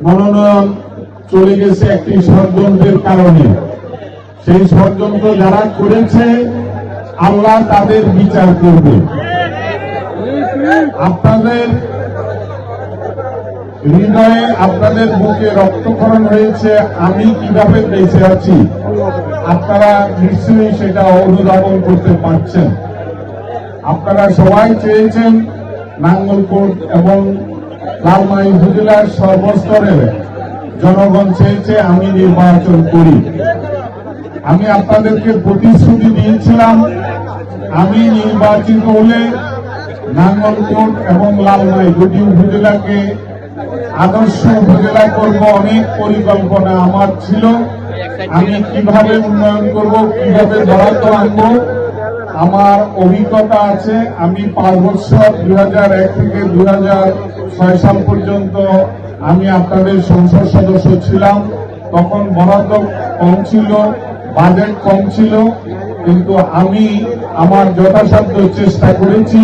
মনোনয়ন চলে গেছে একটি ষড়যন্ত্রের কারণে। সেই ষড়যন্ত্র যারা করেছে আল্লাহ তাদের বিচার করবে। আপনাদের হৃদয়ে, আপনাদের বুকে রক্তক্ষরণ হয়েছে, আমি কিভাবে বেঁচে আছি আপনারা নিশ্চয়ই সেটা অনুধাবন করতে পারছেন। আপনারা সবাই চেয়েছেন নাঙ্গলকোট এবং লালমাই উপজেলার সর্বস্তরের জনগণ চেয়েছে আমি নির্বাচন করি। আমি আপনাদেরকে প্রতিশ্রুতি দিয়েছিলাম আমি নির্বাচিত হলে নাঙ্গলকোট এবং লালমাই দুটি উপজেলাকে আদর্শ উপজেলা করব। অনেক পরিকল্পনা আমার ছিল, আমি কিভাবে উন্নয়ন করব, কিভাবে বরাদ্দ আনবো আমার অভিজ্ঞতা আছে। আমি 5 বছর 2001 থেকে 2006 সাল পর্যন্ত আমি আপনাদের সংসদ সদস্য ছিলাম। তখন বরাদ্দ কম ছিল, বাজেট কম ছিল, কিন্তু আমি আমার যথাসাধ্য চেষ্টা করেছি।